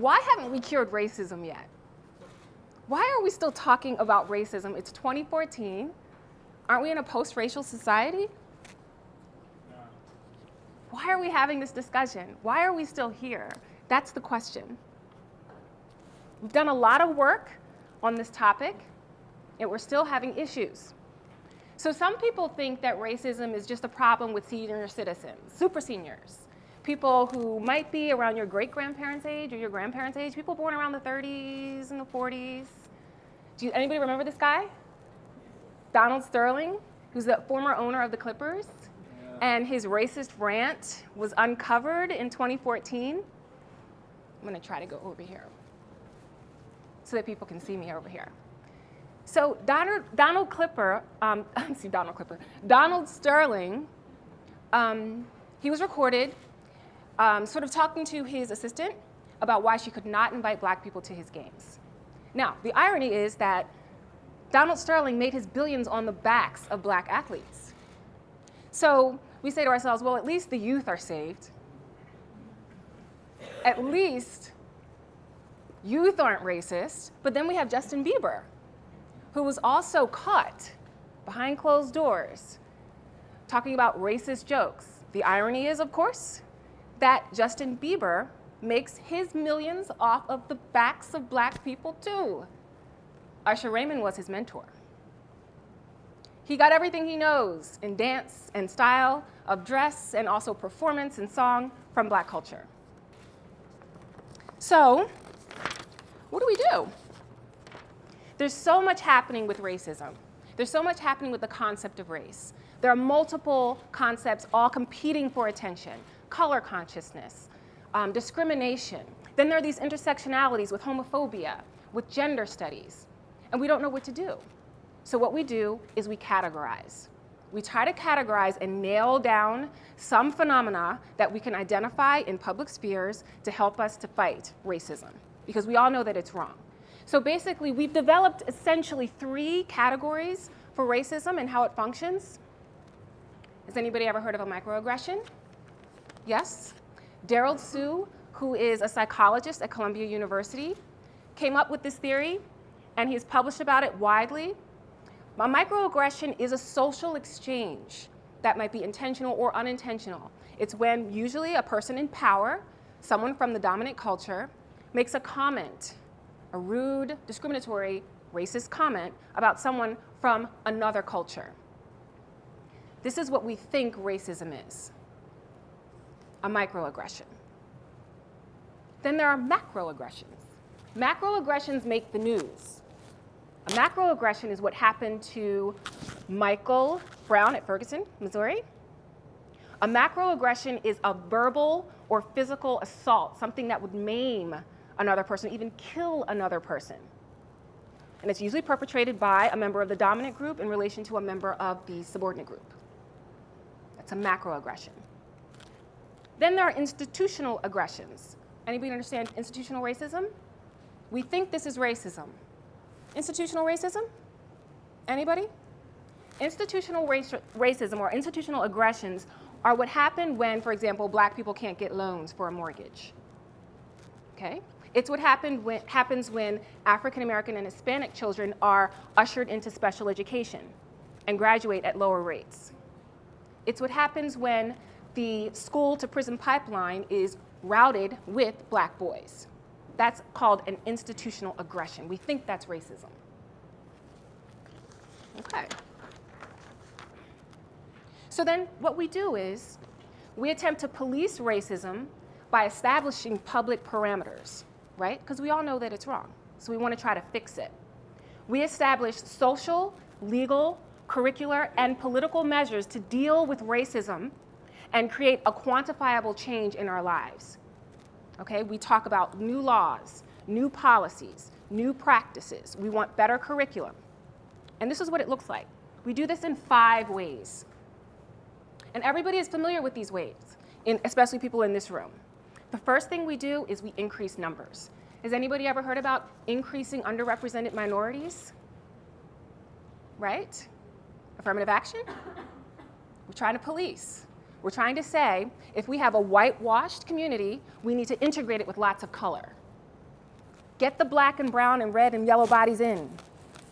why haven't we cured racism yet? Why are we still talking about racism? It's 2014. Aren't we in a post-racial society? Why are we having this discussion? Why are we still here? That's the question. We've done a lot of work on this topic, and we're still having issues. So some people think that racism is just a problem with senior citizens, super seniors, people who might be around your great-grandparents' age or your grandparents' age, people born around the 30s and the 40s. Anybody remember this guy? Donald Sterling, who's the former owner of the Clippers, and his racist rant was uncovered in 2014. I'm going to try to go over here so that people can see me over here. So Donald Sterling, he was recorded sort of talking to his assistant about why she could not invite black people to his games. Now, the irony is that Donald Sterling made his billions on the backs of black athletes. So we say to ourselves, well, at least the youth are saved. At least youth aren't racist. But then we have Justin Bieber, who was also caught behind closed doors talking about racist jokes. The irony is, of course, that Justin Bieber makes his millions off of the backs of black people too. Usher Raymond was his mentor. He got everything he knows in dance and style of dress and also performance and song from black culture. So, what do we do? There's so much happening with racism. There's so much happening with the concept of race. There are multiple concepts all competing for attention: color consciousness, discrimination. Then there are these intersectionalities with homophobia, with gender studies, and we don't know what to do. So what we do is we categorize. We try to categorize and nail down some phenomena that we can identify in public spheres to help us to fight racism, because we all know that it's wrong. So basically, we've developed essentially 3 categories for racism and how it functions. Has anybody ever heard of a microaggression? Yes? Daryl Sue, who is a psychologist at Columbia University, came up with this theory, and he's published about it widely. A microaggression is a social exchange that might be intentional or unintentional. It's when usually a person in power, someone from the dominant culture, makes a comment, a rude, discriminatory, racist comment about someone from another culture. This is what we think racism is: a microaggression. Then there are macroaggressions. Macroaggressions make the news. A macroaggression is what happened to Michael Brown at Ferguson, Missouri. A macroaggression is a verbal or physical assault, something that would maim another person, even kill another person. And it's usually perpetrated by a member of the dominant group in relation to a member of the subordinate group. That's a macroaggression. Then there are institutional aggressions. Anybody understand institutional racism? We think this is racism. Institutional racism? Anybody? Institutional racism or institutional aggressions are what happen when, for example, black people can't get loans for a mortgage. Okay? It's what happens when African American and Hispanic children are ushered into special education and graduate at lower rates. It's what happens when the school to prison pipeline is routed with black boys. That's called an institutional aggression. We think that's racism. Okay. So then what we do is we attempt to police racism by establishing public parameters, right? Because we all know that it's wrong. So we want to try to fix it. We establish social, legal, curricular, and political measures to deal with racism and create a quantifiable change in our lives. Okay, we talk about new laws, new policies, new practices. We want better curriculum. And this is what it looks like. We do this in 5 ways. And everybody is familiar with these ways, especially people in this room. The first thing we do is we increase numbers. Has anybody ever heard about increasing underrepresented minorities? Right? Affirmative action? We're trying to police. We're trying to say, if we have a whitewashed community, we need to integrate it with lots of color. Get the black and brown and red and yellow bodies in.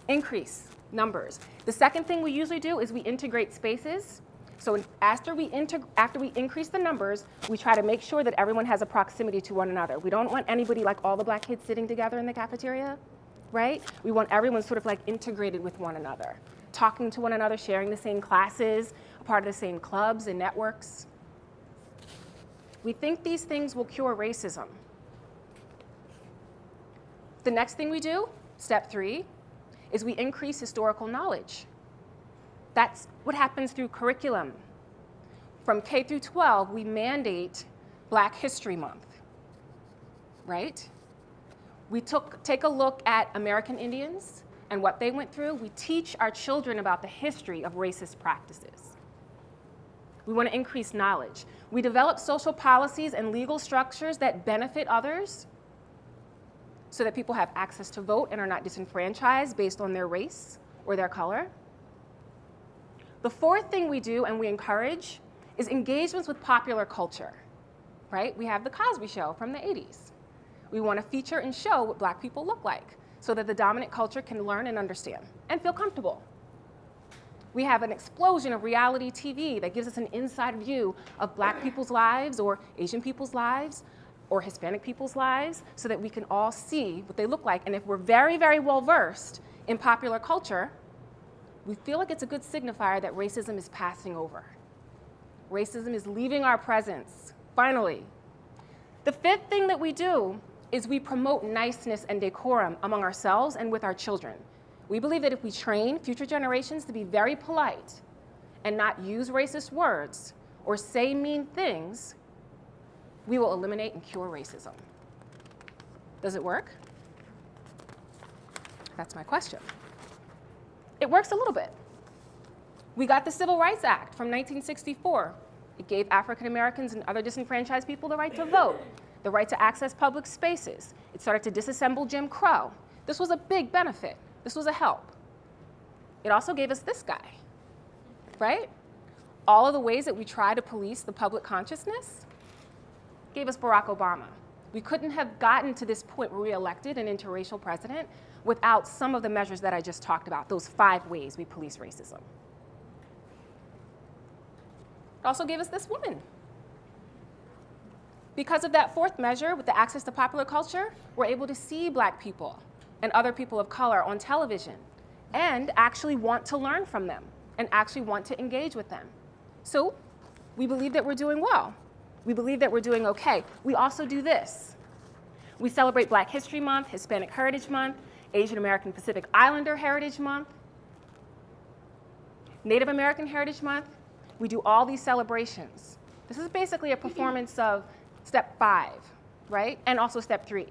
Increase numbers. The second thing we usually do is we integrate spaces. So after we increase the numbers, we try to make sure that everyone has a proximity to one another. We don't want anybody, like all the black kids sitting together in the cafeteria, right? We want everyone sort of like integrated with one another, talking to one another, sharing the same classes, a part of the same clubs and networks. We think these things will cure racism. The next thing we do, step 3, is we increase historical knowledge. That's what happens through curriculum. From K through 12, we mandate Black History Month, right? We take a look at American Indians and what they went through. We teach our children about the history of racist practices. We want to increase knowledge. We develop social policies and legal structures that benefit others so that people have access to vote and are not disenfranchised based on their race or their color. The fourth thing we do and we encourage is engagements with popular culture, right? We have the Cosby Show from the 80s. We want to feature and show what Black people look like so that the dominant culture can learn and understand and feel comfortable. We have an explosion of reality TV that gives us an inside view of Black people's lives or Asian people's lives or Hispanic people's lives so that we can all see what they look like. And if we're very, very well versed in popular culture, we feel like it's a good signifier that racism is passing over. Racism is leaving our presence, finally. The fifth thing that we do is we promote niceness and decorum among ourselves and with our children. We believe that if we train future generations to be very polite and not use racist words or say mean things, we will eliminate and cure racism. Does it work? That's my question. It works a little bit. We got the Civil Rights Act from 1964. It gave African Americans and other disenfranchised people the right to vote, the right to access public spaces. It started to disassemble Jim Crow. This was a big benefit. This was a help. It also gave us this guy, right? All of the ways that we try to police the public consciousness gave us Barack Obama. We couldn't have gotten to this point where we elected an interracial president without some of the measures that I just talked about, those 5 ways we police racism. It also gave us this woman. Because of that 4th measure, with the access to popular culture, we're able to see Black people and other people of color on television and actually want to learn from them and actually want to engage with them. So we believe that we're doing well. We believe that we're doing okay. We also do this. We celebrate Black History Month, Hispanic Heritage Month, Asian American Pacific Islander Heritage Month, Native American Heritage Month. We do all these celebrations. This is basically a performance of step 5, right? And also step 3,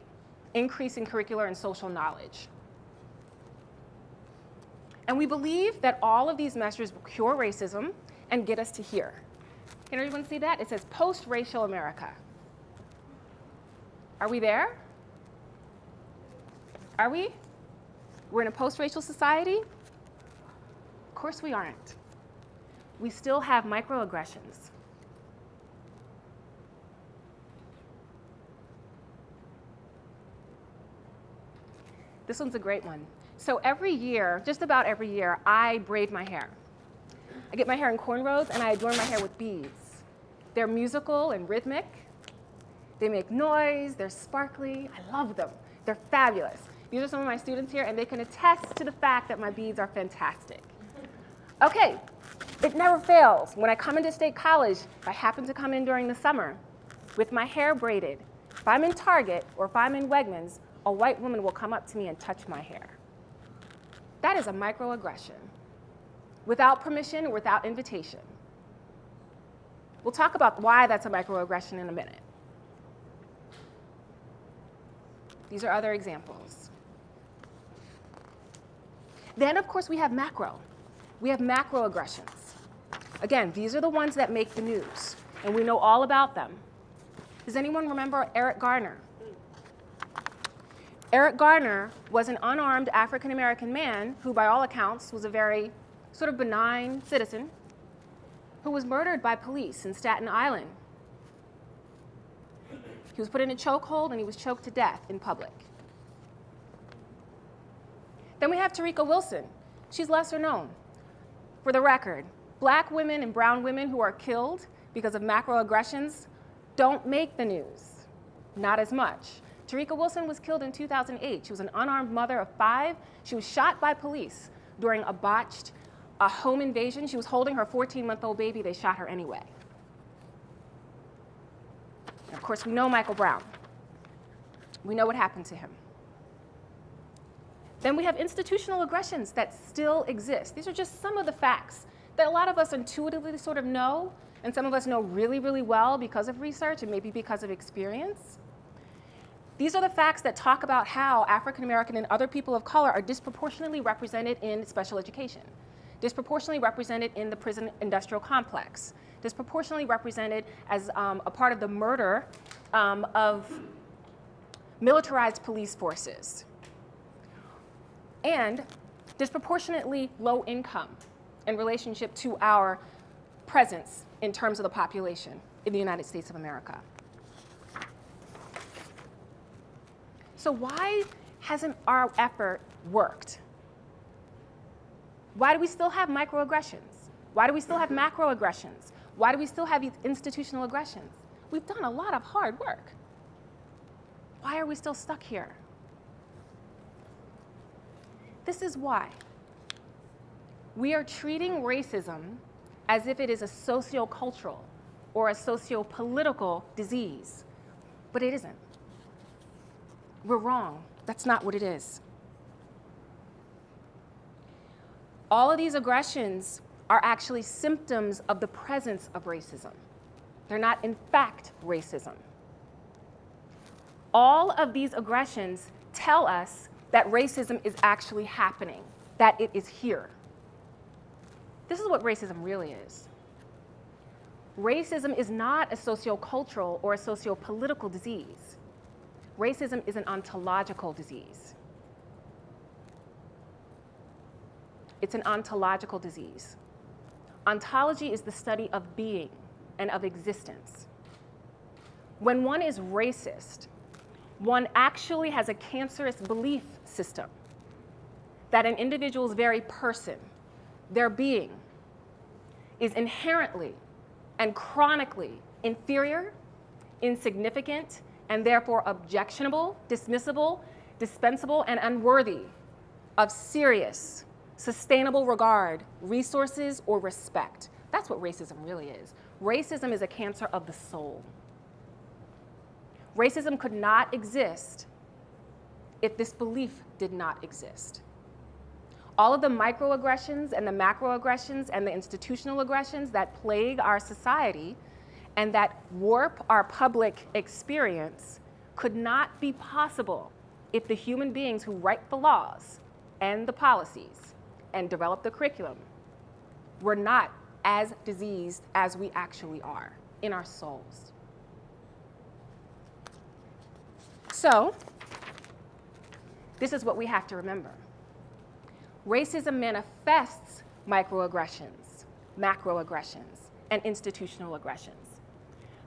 increasing curricular and social knowledge. And we believe that all of these measures will cure racism and get us to here. Can everyone see that? It says post-racial America. Are we there? Are we? We're in a post-racial society? Of course we aren't. We still have microaggressions. This one's a great one. So every year, just about every year, I braid my hair. I get my hair in cornrows and I adorn my hair with beads. They're musical and rhythmic. They make noise, they're sparkly. I love them. They're fabulous. These are some of my students here and they can attest to the fact that my beads are fantastic. Okay, it never fails. When I come into State College, if I happen to come in during the summer with my hair braided, if I'm in Target or if I'm in Wegmans, a white woman will come up to me and touch my hair. That is a microaggression. Without permission or without invitation. We'll talk about why that's a microaggression in a minute. These are other examples. Then, of course, we have macro. We have macroaggressions. Again, these are the ones that make the news, and we know all about them. Does anyone remember Eric Garner? Eric Garner was an unarmed African-American man who, by all accounts, was a very sort of benign citizen who was murdered by police in Staten Island. He was put in a chokehold and he was choked to death in public. Then we have Tarika Wilson. She's lesser known. For the record, black women and brown women who are killed because of macroaggressions don't make the news, not as much. Tarika Wilson was killed in 2008. She was an unarmed mother of 5. She was shot by police during a botched home invasion. She was holding her 14-month-old baby. They shot her anyway. And of course, we know Michael Brown. We know what happened to him. Then we have institutional aggressions that still exist. These are just some of the facts that a lot of us intuitively sort of know, and some of us know really, really well because of research and maybe because of experience. These are the facts that talk about how African American and other people of color are disproportionately represented in special education, disproportionately represented in the prison industrial complex, disproportionately represented as a part of the murder of militarized police forces, and disproportionately low income in relationship to our presence in terms of the population in the United States of America. So why hasn't our effort worked? Why do we still have microaggressions? Why do we still have macroaggressions? Why do we still have these institutional aggressions? We've done a lot of hard work. Why are we still stuck here? This is why. We are treating racism as if it is a socio-cultural or a socio-political disease, but it isn't. We're wrong. That's not what it is. All of these aggressions are actually symptoms of the presence of racism. They're not, in fact, racism. All of these aggressions tell us that racism is actually happening, that it is here. This is what racism really is. Racism is not a sociocultural or a sociopolitical disease. Racism is an ontological disease. It's an ontological disease. Ontology is the study of being and of existence. When one is racist, one actually has a cancerous belief system that an individual's very person, their being, is inherently and chronically inferior, insignificant, and therefore objectionable, dismissible, dispensable, and unworthy of serious, sustainable regard, resources, or respect. That's what racism really is. Racism is a cancer of the soul. Racism could not exist if this belief did not exist. All of the microaggressions and the macroaggressions and the institutional aggressions that plague our society and that warp our public experience could not be possible if the human beings who write the laws and the policies and develop the curriculum were not as diseased as we actually are in our souls. So, this is what we have to remember. Racism manifests microaggressions, macroaggressions, and institutional aggressions.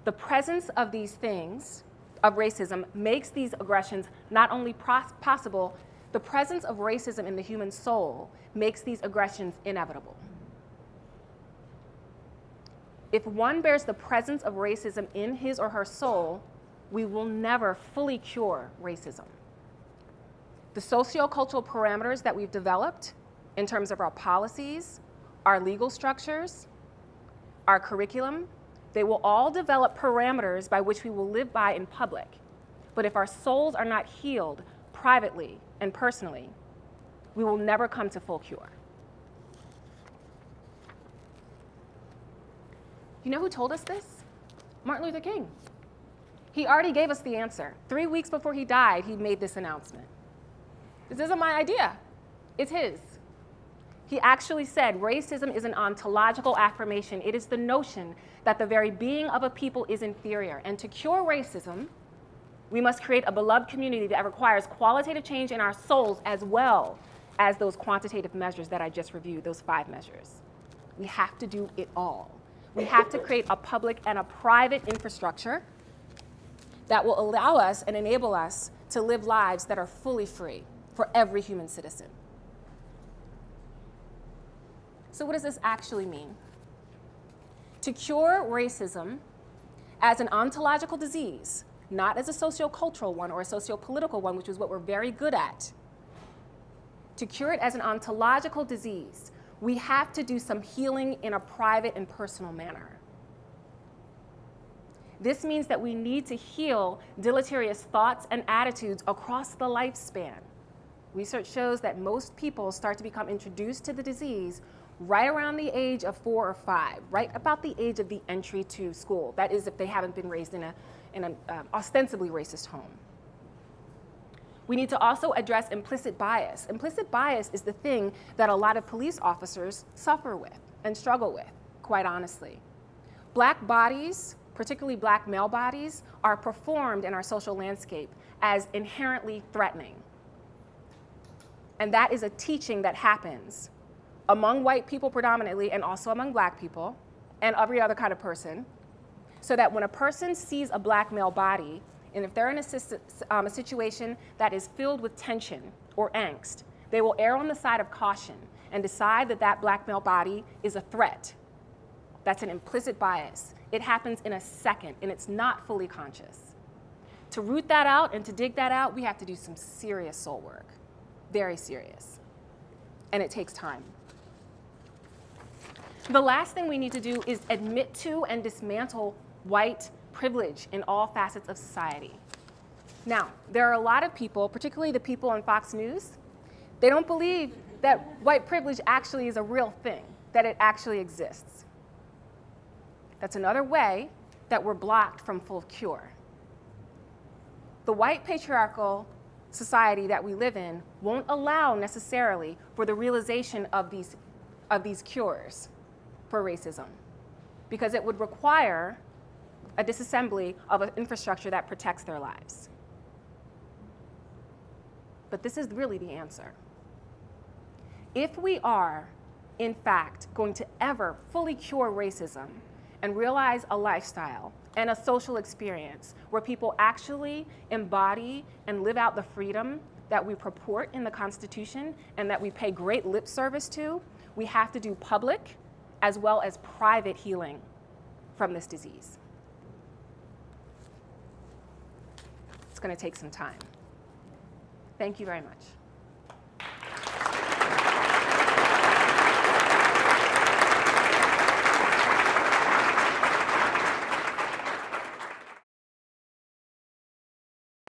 The presence of these things, of racism, makes these aggressions not only possible, the presence of racism in the human soul makes these aggressions inevitable. If one bears the presence of racism in his or her soul, we will never fully cure racism. The sociocultural parameters that we've developed in terms of our policies, our legal structures, our curriculum, they will all develop parameters by which we will live by in public. But if our souls are not healed privately and personally, we will never come to full cure. You know who told us this? Martin Luther King. He already gave us the answer. 3 weeks before he died, he made this announcement. This isn't my idea. It's his. He actually said, racism is an ontological affirmation. It is the notion that the very being of a people is inferior. And to cure racism, we must create a beloved community that requires qualitative change in our souls as well as those quantitative measures that I just reviewed, those 5 measures. We have to do it all. We have to create a public and a private infrastructure that will allow us and enable us to live lives that are fully free for every human citizen. So what does this actually mean? To cure racism as an ontological disease, not as a sociocultural one or a sociopolitical one, which is what we're very good at. To cure it as an ontological disease, we have to do some healing in a private and personal manner. This means that we need to heal deleterious thoughts and attitudes across the lifespan. Research shows that most people start to become introduced to the disease right around the age of 4 or 5, right about the age of the entry to school. That is, if they haven't been raised in an ostensibly racist home. We need to also address implicit bias. Implicit bias is the thing that a lot of police officers suffer with and struggle with, quite honestly. Black bodies, particularly black male bodies, are performed in our social landscape as inherently threatening. And that is a teaching that happens among white people predominantly, and also among black people, and every other kind of person, so that when a person sees a black male body, and if they're in a situation that is filled with tension or angst, they will err on the side of caution and decide that that black male body is a threat. That's an implicit bias. It happens in a second, and it's not fully conscious. To root that out and to dig that out, we have to do some serious soul work, very serious, and it takes time. The last thing we need to do is admit to and dismantle white privilege in all facets of society. Now, there are a lot of people, particularly the people on Fox News, they don't believe that white privilege actually is a real thing, that it actually exists. That's another way that we're blocked from full cure. The white patriarchal society that we live in won't allow necessarily for the realization of these cures for racism, because it would require a disassembly of an infrastructure that protects their lives. But this is really the answer. If we are, in fact, going to ever fully cure racism and realize a lifestyle and a social experience where people actually embody and live out the freedom that we purport in the Constitution and that we pay great lip service to, we have to do public as well as private healing from this disease. It's going to take some time. Thank you very much.